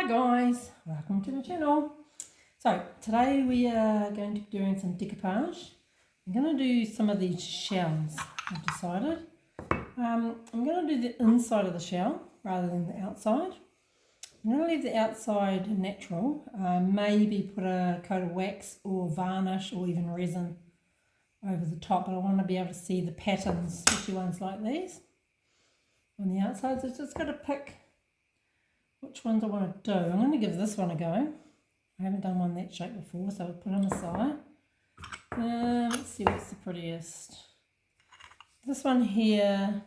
Hi guys, welcome to my channel. So today we are going to be doing some decoupage. I'm going to do some of these shells, I've decided. I'm going to do the inside of the shell rather than the outside. I'm going to leave the outside natural, maybe put a coat of wax or varnish or even resin over the top, but I want to be able to see the patterns, especially ones like these on the outside. So just got to pick which ones I want to do. I'm going to give this one a go. I haven't done one that shape before, so I'll put them aside. Let's see what's the prettiest. This one here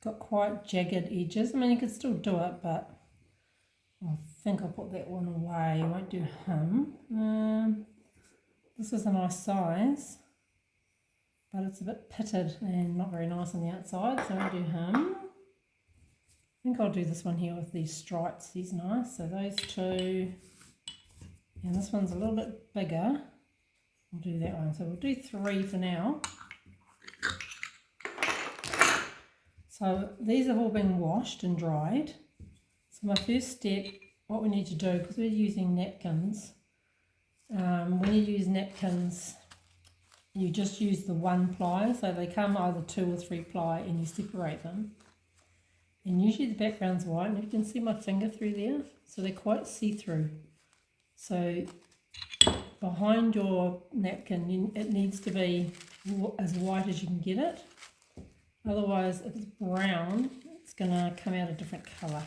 got quite jagged edges. I mean, you could still do it, but I think I'll put that one away. I won't do him. This is a nice size, but it's a bit pitted and not very nice on the outside, so I won't do him. I think I'll do this one here with these stripes. He's nice. So those two, and this one's a little bit bigger. We'll do that one. So we'll do 3 for now. So these have all been washed and dried. So my first step, what we need to do, because we're using napkins, when you use napkins, you just use the 1 ply. So they come either 2 or 3 ply, and you separate them. And usually the background's white, and you can see my finger through there, so they're quite see-through. So behind your napkin, it needs to be as white as you can get it. Otherwise, if it's brown, it's going to come out a different colour.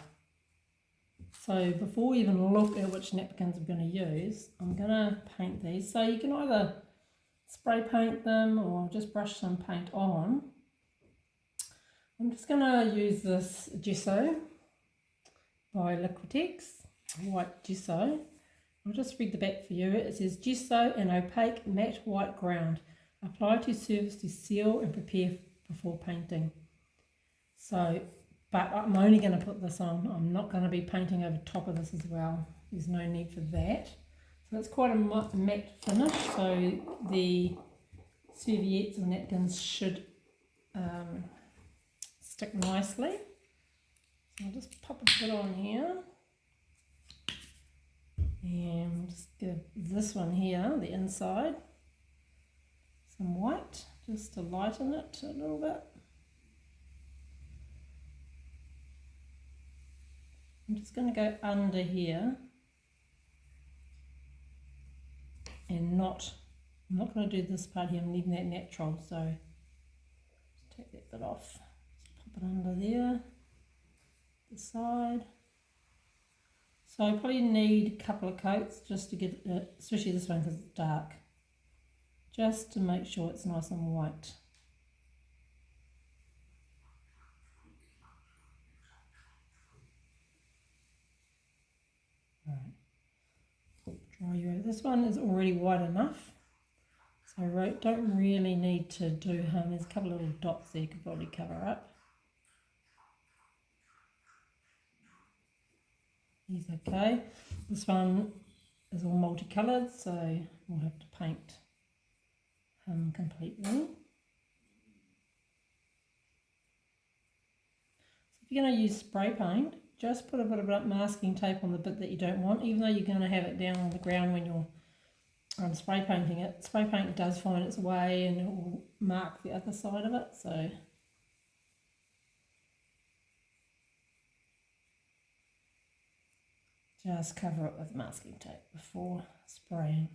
So before we even look at which napkins I'm going to use, I'm going to paint these. So you can either spray paint them or just brush some paint on. I'm just going to use this gesso by Liquitex, white gesso. I'll just read the back for you. It says, gesso and opaque matte white ground. Apply to surface to seal and prepare before painting. So, but I'm only going to put this on. I'm not going to be painting over top of this as well. There's no need for that. So it's quite a matte finish, so the serviettes or napkins should stick nicely. So I'll just pop a bit on here, and just give this one here, the inside, some white just to lighten it a little bit. I'm just going to go under here and I'm not going to do this part here. I'm leaving that natural, so just take that bit off. Put it under there, the side. So I probably need a couple of coats just to get it, especially this one because it's dark, just to make sure it's nice and white. Right. Dry you out. This one is already white enough, so I don't really need to do him. There's a couple of little dots there you could probably cover up. He's okay. This one is all multicoloured, so we'll have to paint him completely. So if you're going to use spray paint, just put a bit of masking tape on the bit that you don't want, even though you're going to have it down on the ground when you're spray painting it. Spray paint does find its way and it will mark the other side of it, so just cover it with masking tape before spraying.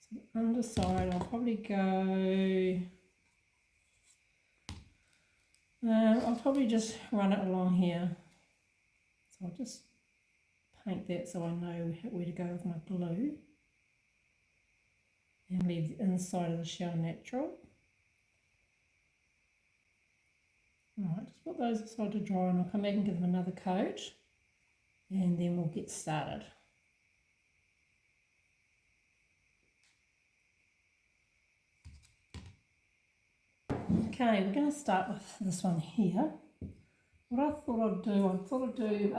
So the underside, I'll probably go, I'll probably just run it along here. So I'll just paint that so I know where to go with my glue, and leave the inside of the shell natural. Alright, just put those aside to dry, and I'll come back and give them another coat, and then we'll get started. Okay, we're going to start with this one here. what I thought I'd do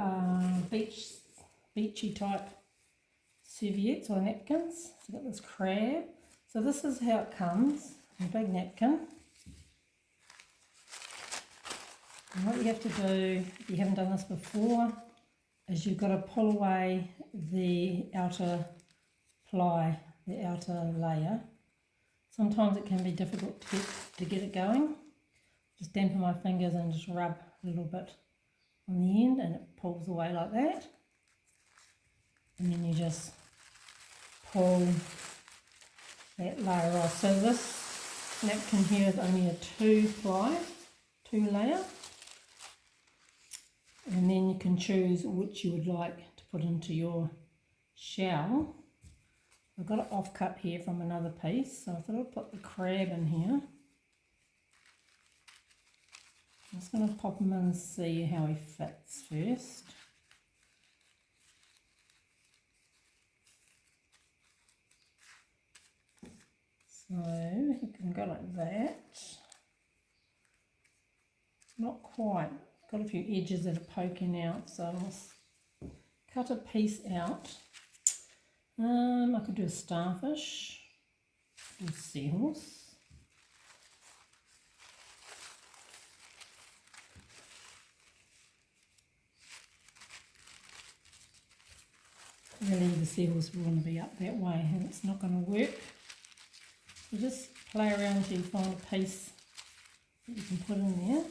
beachy type serviettes or napkins. So I've got this crab. So this is how it comes, a big napkin. And what you have to do, if you haven't done this before, is you've got to pull away the outer ply, the outer layer. Sometimes it can be difficult to get it going. Just dampen my fingers and just rub a little bit on the end and it pulls away like that. And then you just pull that layer off. So this napkin here is only a two layer. And then you can choose which you would like to put into your shell. I've got an offcut here from another piece, so I thought I'd put the crab in here. I'm just going to pop him in and see how he fits first. So he can go like that. Not quite. Got a few edges that are poking out, so I'll cut a piece out. I could do a starfish, or seahorse. Really, the seahorse will want to be up that way, and it's not going to work. So just play around until you find a piece that you can put in there.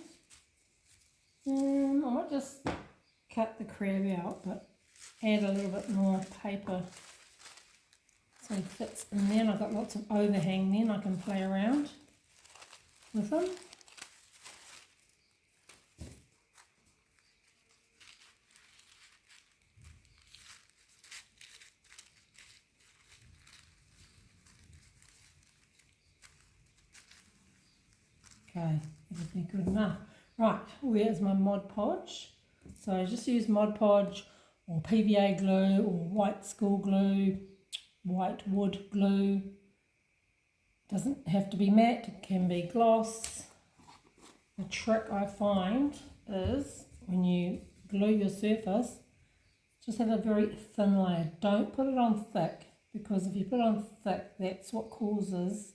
I might just cut the crab out, but add a little bit more paper so it fits in there. And I've got lots of overhang then I can play around with them. Okay, that'll be good enough. Right, where's my Mod Podge? So I just use Mod Podge or PVA glue or white school glue, white wood glue. Doesn't have to be matte, it can be gloss. The trick I find is when you glue your surface, just have a very thin layer. Don't put it on thick, because if you put it on thick, that's what causes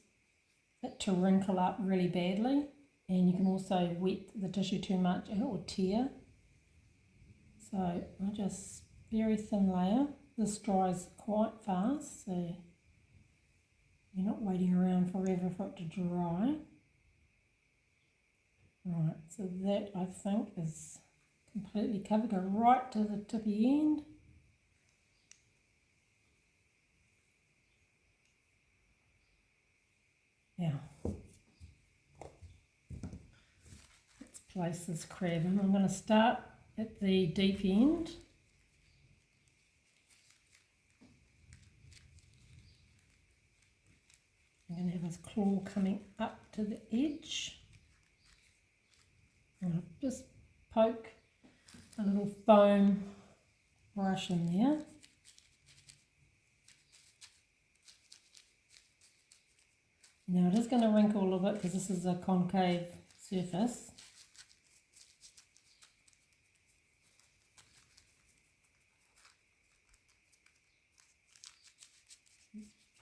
it to wrinkle up really badly. And you can also wet the tissue too much and it will tear. So I just very thin layer. This dries quite fast, so you're not waiting around forever for it to dry. Right, so that I think is completely covered. Go right to the tippy end. Now, let's place this crab in. I'm going to start at the deep end. I'm going to have his claw coming up to the edge. And I'll just poke a little foam brush in there. Now it is going to wrinkle a little bit because this is a concave surface.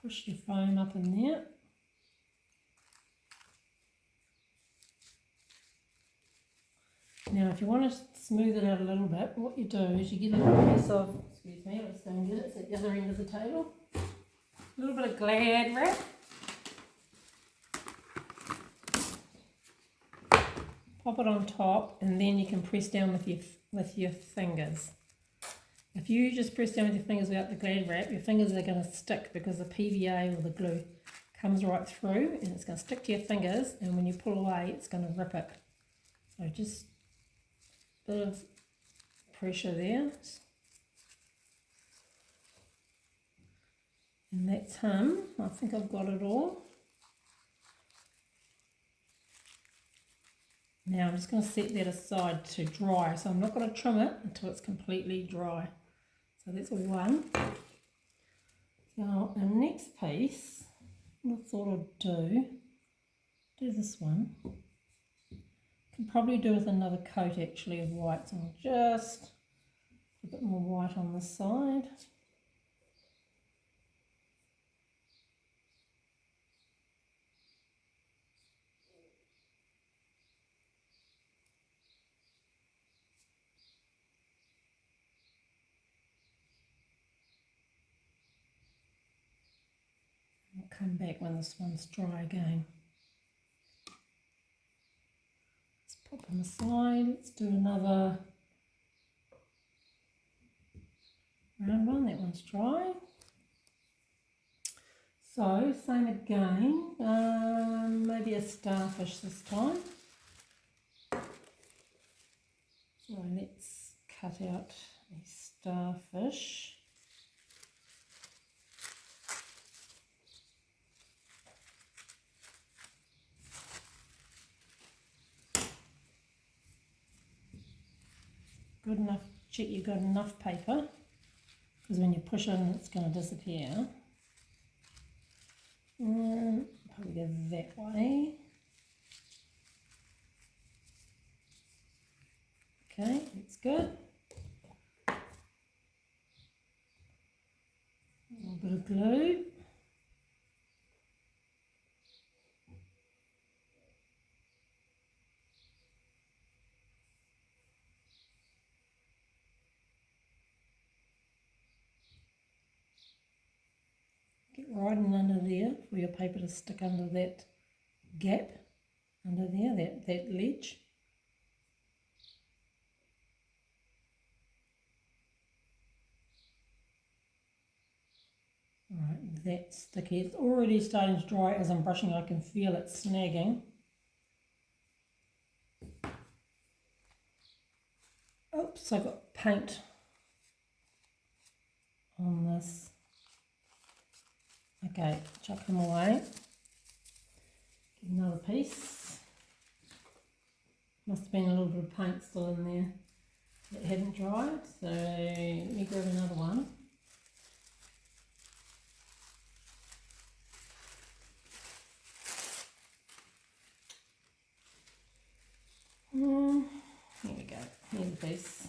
Push your foam up in there. Now if you want to smooth it out a little bit, what you do is you get a little piece of, excuse me, let's go and get it, it's at the other end of the table. A little bit of Glad wrap. Pop it on top and then you can press down with your fingers. If you just press down with your fingers without the Glad wrap, your fingers are going to stick because the PVA or the glue comes right through and it's going to stick to your fingers, and when you pull away it's going to rip it. So just a bit of pressure there. And that's him. I think I've got it all. Now I'm just going to set that aside to dry, so I'm not going to trim it until it's completely dry. So that's one. So the next piece, what I thought I'd do this one. could probably do with another coat actually of white, so I'll just put a bit more white on this side. I'll come back when this one's dry again. Let's pop on the side. Let's do another round one. That one's dry. So same again. Maybe a starfish this time. So let's cut out a starfish. Good enough, check you've got enough paper, because when you push in it's going to disappear. Probably go that way. Okay, that's good. A little bit of glue. Get right in under there for your paper to stick under that gap, under there, that ledge. Alright, that's sticky. It's already starting to dry as I'm brushing. I can feel it snagging. Oops, I got paint on this. Okay, chuck them away. Get another piece. Must have been a little bit of paint still in there that hadn't dried, so let me grab another one. Here we go, here's a piece.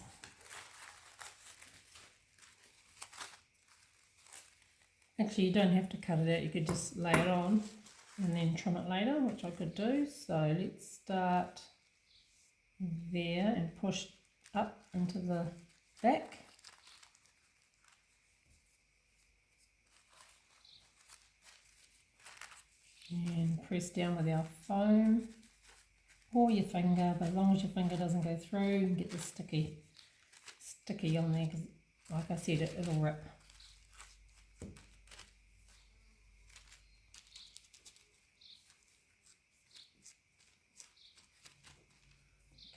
Actually, you don't have to cut it out, you could just lay it on and then trim it later, which I could do. So let's start there and push up into the back. And press down with our foam or your finger, but as long as your finger doesn't go through, you can get the sticky on there, because like I said, it'll rip.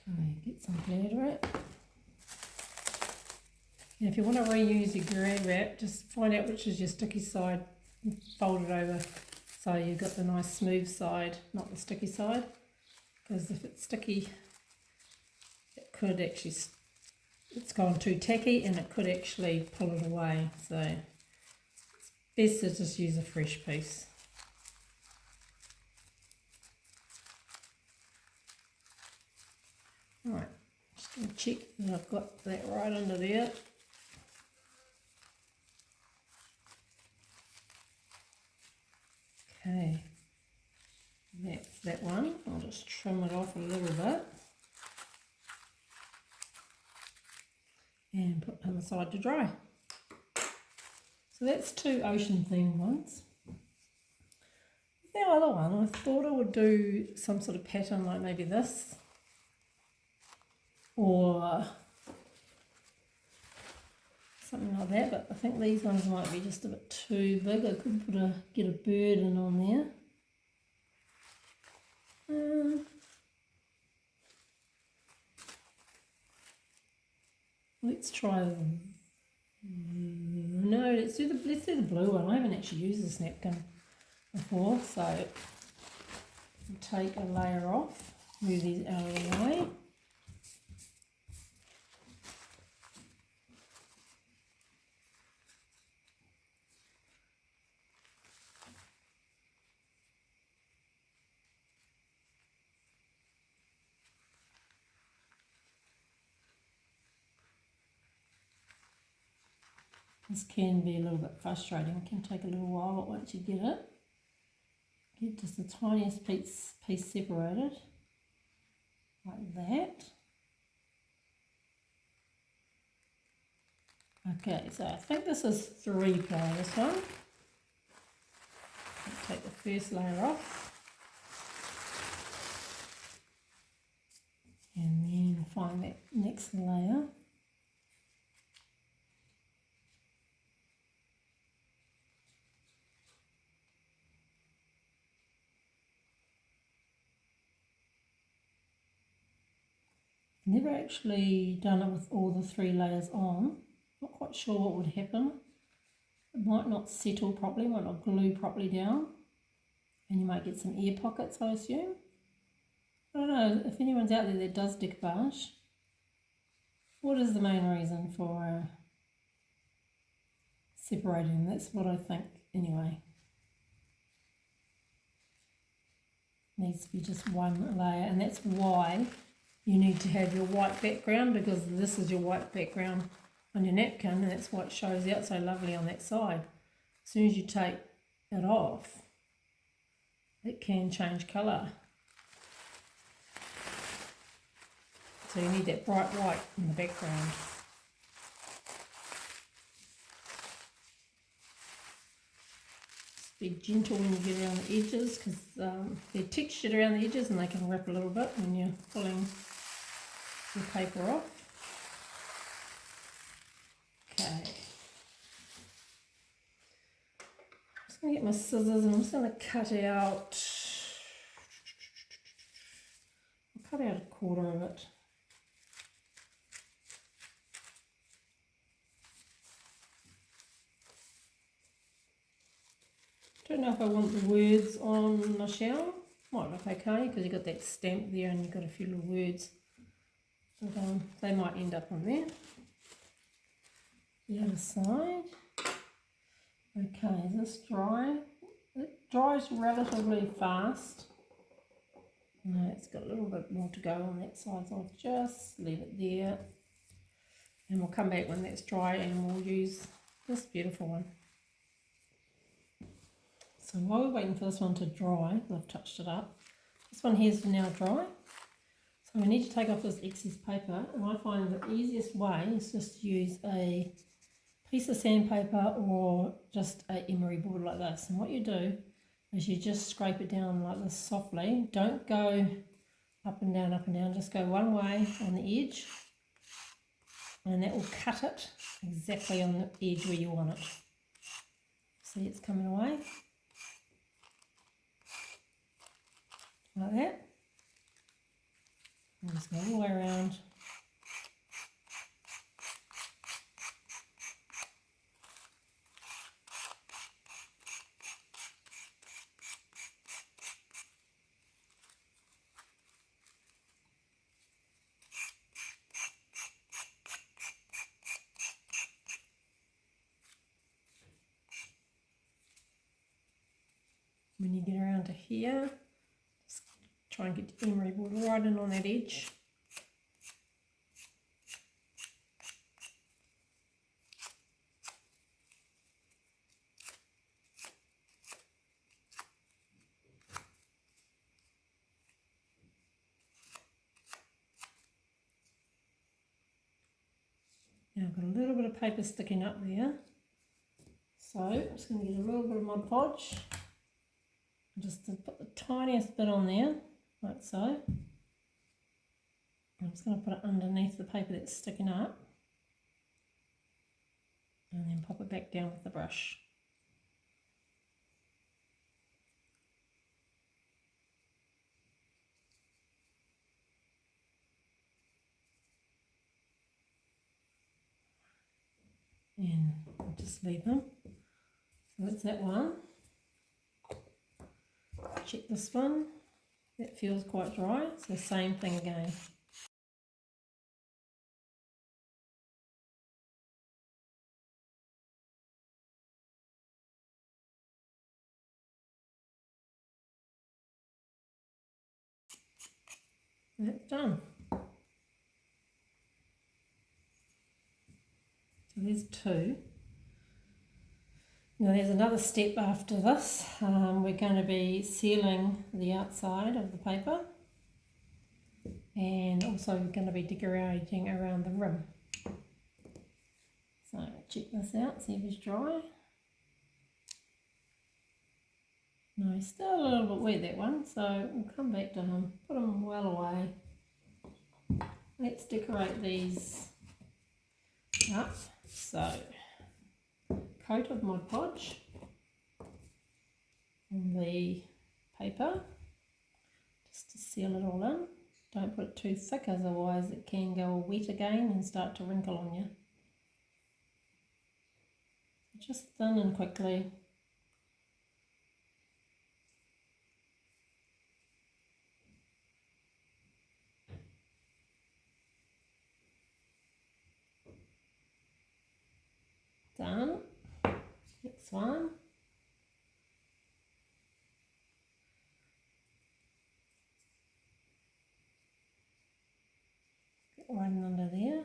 Okay, get some glad wrap. Now if you want to reuse your glad wrap, just find out which is your sticky side and fold it over so you've got the nice smooth side, not the sticky side. Because if it's sticky, it could actually, it's gone too tacky and it could actually pull it away. So it's best to just use a fresh piece. Alright, just going to check that I've got that right under there. Okay, that's that one. I'll just trim it off a little bit and put them aside to dry. So that's two ocean themed ones. The other one, I thought I would do some sort of pattern like maybe this, or something like that, but I think these ones might be just a bit too big. I could get a bird in on there. Let's try. No, let's do the blue one. I haven't actually used this napkin before, so I'll take a layer off, move these out of the way. This can be a little bit frustrating, it can take a little while, but once you get it, get just the tiniest piece separated, like that. Okay, so I think this is 3 ply, this one. I'll take the first layer off. And then find that next layer. Never actually done it with all the 3 layers on. Not quite sure what would happen. It might not settle properly, might not glue properly down. And you might get some air pockets, I assume. I don't know, if anyone's out there that does decoupage, what is the main reason for separating? That's what I think anyway. Needs to be just one layer, and that's why you need to have your white background, because this is your white background on your napkin, and that's why it shows out so lovely on that side. As soon as you take it off, it can change colour. So you need that bright white in the background. Just be gentle when you get around the edges, because they're textured around the edges and they can rip a little bit when you're pulling the paper off. Okay. I'm just going to get my scissors and I'm just going to cut out, I'll cut out a quarter of it. Don't know if I want the words on my shell. Might look okay because you've got that stamp there and you've got a few little words. But they might end up on there. The other side. Okay, is this dry? It dries relatively fast. No, it's got a little bit more to go on that side, so I'll just leave it there. And we'll come back when that's dry and we'll use this beautiful one. So while we're waiting for this one to dry, I've touched it up, this one here is now dry. So we need to take off this excess paper, and I find the easiest way is just to use a piece of sandpaper or just an emery board like this. And what you do is you just scrape it down like this softly. Don't go up and down, just go one way on the edge, and that will cut it exactly on the edge where you want it. See, it's coming away. Like that. And just go all the way around. When you get around to here, try and get the emery board right in on that edge. Now I've got a little bit of paper sticking up there. So I'm just going to get a little bit of Mod Podge. Just to put the tiniest bit on there. Like so. I'm just going to put it underneath the paper that's sticking up and then pop it back down with the brush. And I'll just leave them. So that's that one. Check this one. That feels quite dry, so same thing again. That's done. So there's two. Now there's another step after this. We're going to be sealing the outside of the paper, and also we're going to be decorating around the rim. So check this out, see if it's dry. No, he's still a little bit wet, that one, so we'll come back to him, put him well away. Let's decorate these up. So, coat of Mod Podge on the paper, just to seal it all in. Don't put it too thick, otherwise it can go wet again and start to wrinkle on you. Just thin and quickly. Done. Next one. Get one under there.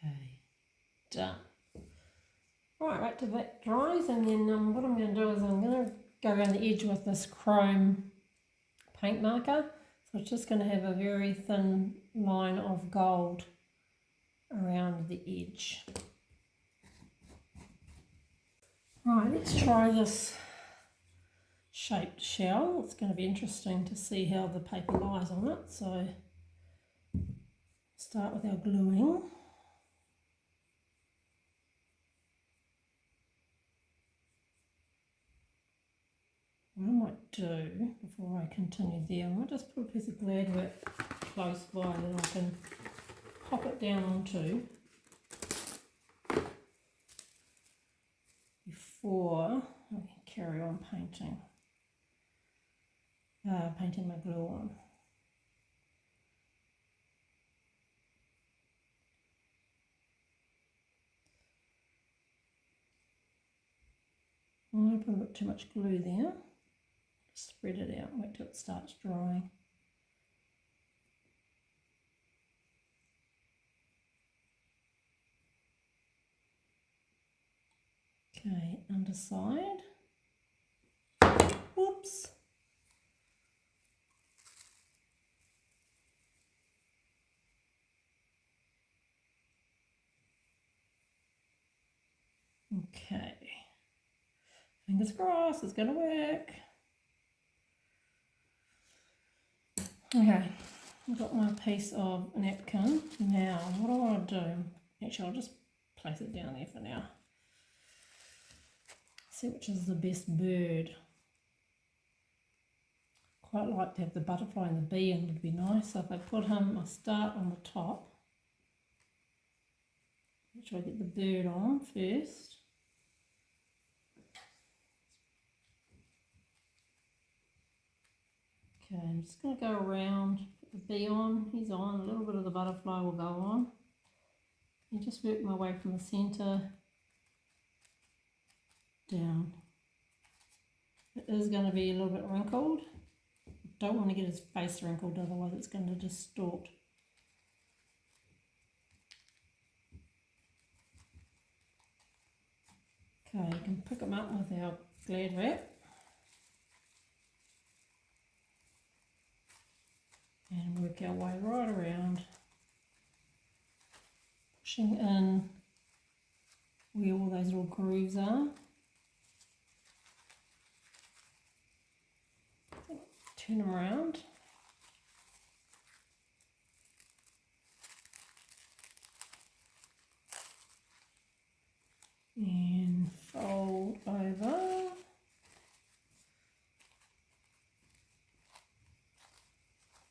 Okay, done. Right till that dries, and then what I'm going to do is I'm going to go around the edge with this chrome paint marker. So it's just going to have a very thin line of gold around the edge. Right, let's try this shaped shell. It's going to be interesting to see how the paper lies on it. So start with our gluing. What I might do before I continue there, I might just put a piece of glad wrap close by that I can pop it down onto before I can carry on painting my glue on. I put a bit too much glue there. Spread it out and wait till it starts drying. Okay, underside. Whoops. Okay. Fingers crossed, it's going to work. Okay, I've got my piece of napkin. Now, what I want to do, actually I'll just place it down there for now. See which is the best bird. Quite like to have the butterfly and the bee in, would be nice. So if I put him, I'll start on the top. Make sure I get the bird on first. Okay, I'm just going to go around, put the bee on, he's on, a little bit of the butterfly will go on. And just work my way from the centre down. It is going to be a little bit wrinkled. Don't want to get his face wrinkled, otherwise it's going to distort. Okay, you can pick them up with our glad wrap. And work our way right around, pushing in where all those little grooves are. Turn them around. And fold over.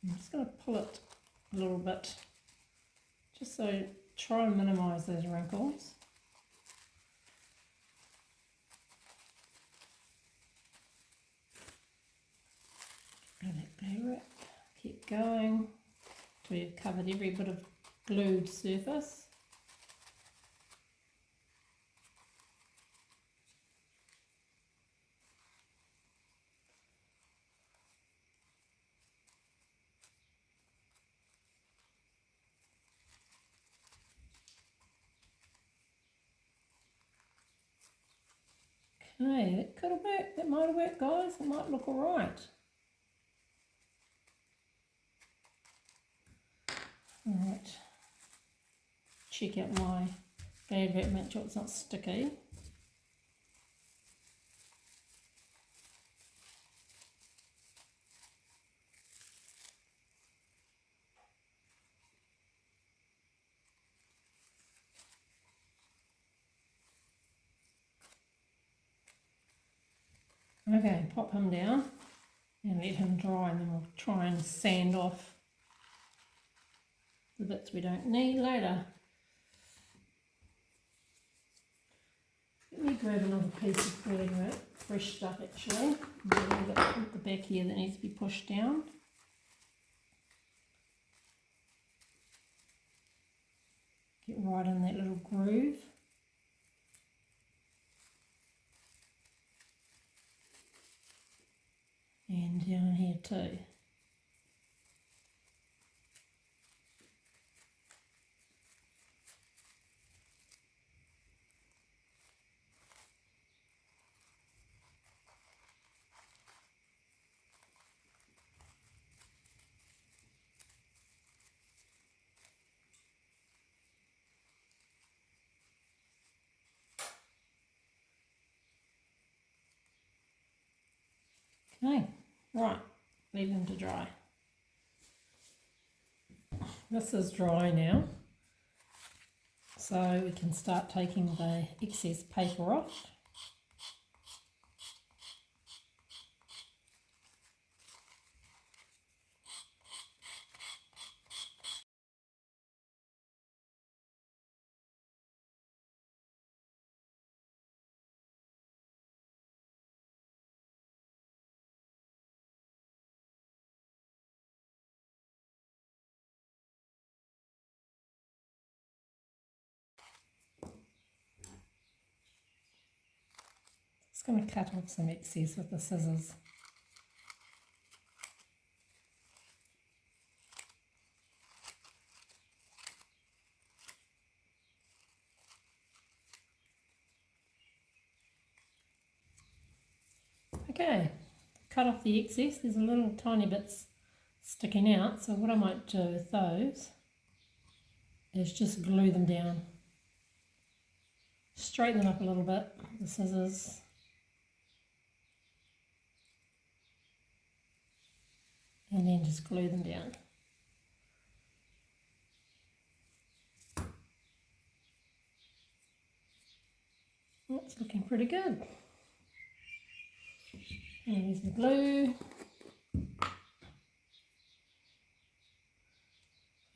I'm just going to pull it a little bit, just so try and minimise those wrinkles. And that glue wrap, keep going till you've covered every bit of glued surface. Okay, that could have worked. That might have worked, guys. It might look alright. Alright. Check out my bad wrap, make sure it's not sticky. Okay, pop him down and let him dry, and then we'll try and sand off the bits we don't need later. Let me grab another piece of bad wrap, fresh stuff actually. There's a little bit at the back here that needs to be pushed down. Get right in that little groove. And down here too. Okay, right, leave them to dry. This is dry now, so we can start taking the excess paper off. Just going to cut off some excess with the scissors. Okay, cut off the excess. There's a little tiny bits sticking out, so what I might do with those is just glue them down. Straighten them up a little bit with the scissors. And then just glue them down. That's looking pretty good. And here's the glue.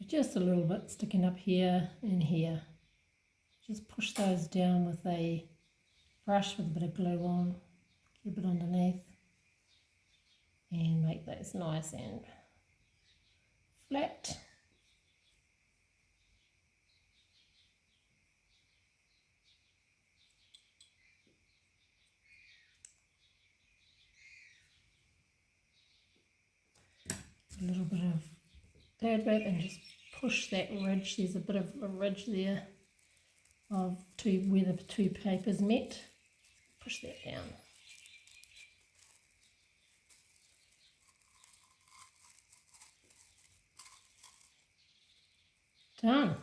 Just a little bit sticking up here and here. Just push those down with a brush with a bit of glue on, keep it underneath, and make those nice and flat. A little bit of pad wrap and just push that ridge. There's a bit of a ridge there of where the two papers met. Push that down. Done.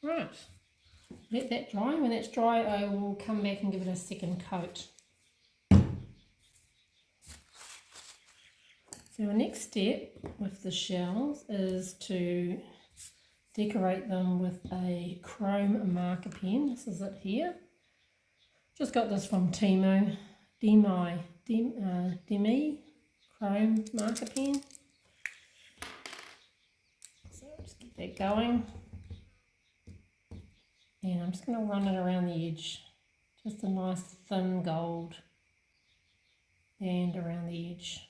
Right. Let that dry. When that's dry, I will come back and give it a second coat. So our next step with the shells is to decorate them with a chrome marker pen. This is it here. Just got this from Temu. Demi chrome marker pen. So just get that going. And I'm just going to run it around the edge. Just a nice thin gold band around the edge.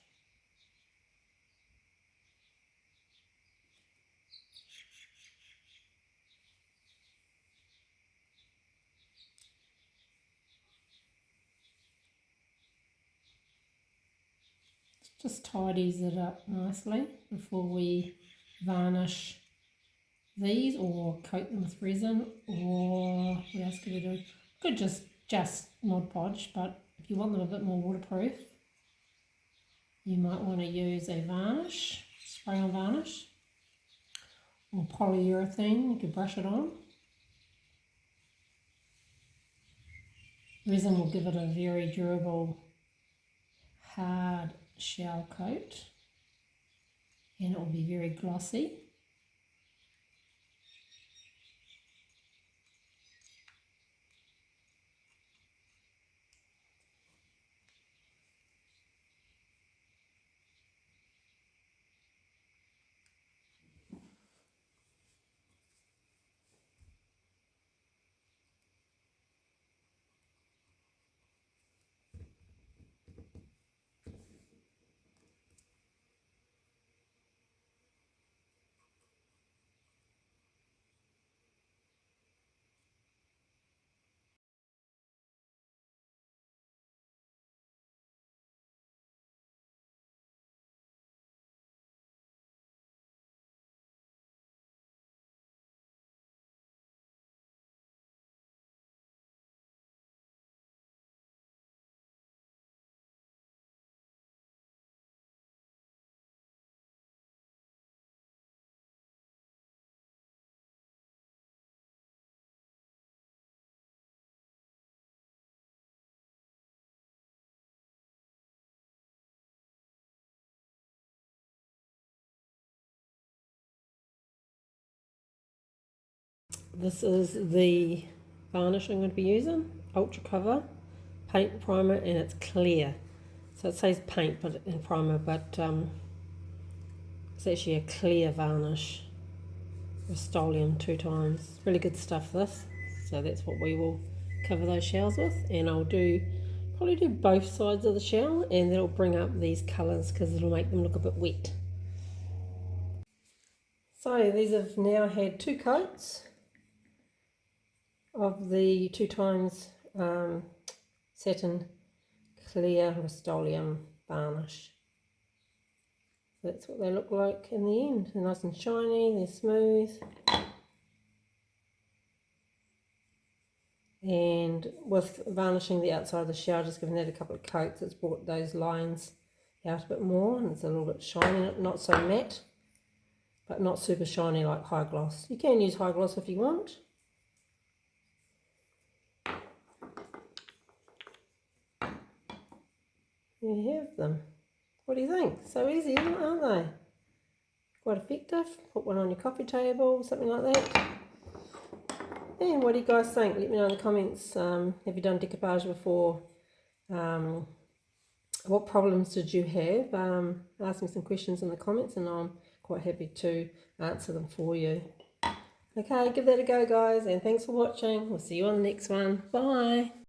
Just tidies it up nicely before we varnish these or coat them with resin, or what else could we do? Could just Mod Podge, but if you want them a bit more waterproof, you might want to use a varnish, spray on varnish, or polyurethane, you could brush it on. Resin will give it a very durable, hard shell coat, and it will be very glossy. This is the varnish I'm going to be using, Ultra Cover paint primer, and it's clear. So it says paint but in primer, but it's actually a clear varnish. Rust-Oleum 2 times. Really good stuff this. So that's what we will cover those shells with, and I'll probably do both sides of the shell, and that'll bring up these colours because it'll make them look a bit wet. So these have now had 2 coats of the 2 times satin clear Rust-Oleum varnish. That's what they look like in the end. They're nice and shiny, they're smooth. And with varnishing the outside of the shell, just giving that a couple of coats, it's brought those lines out a bit more, and it's a little bit shiny, not so matte, but not super shiny like high gloss. You can use high gloss if you want. There you have them. What do you think? So easy, aren't they? Quite effective. Put one on your coffee table, something like that. And what do you guys think? Let me know in the comments. Have you done decoupage before? What problems did you have? Ask me some questions in the comments, and I'm quite happy to answer them for you. Okay, give that a go, guys, and thanks for watching. We'll see you on the next one. Bye.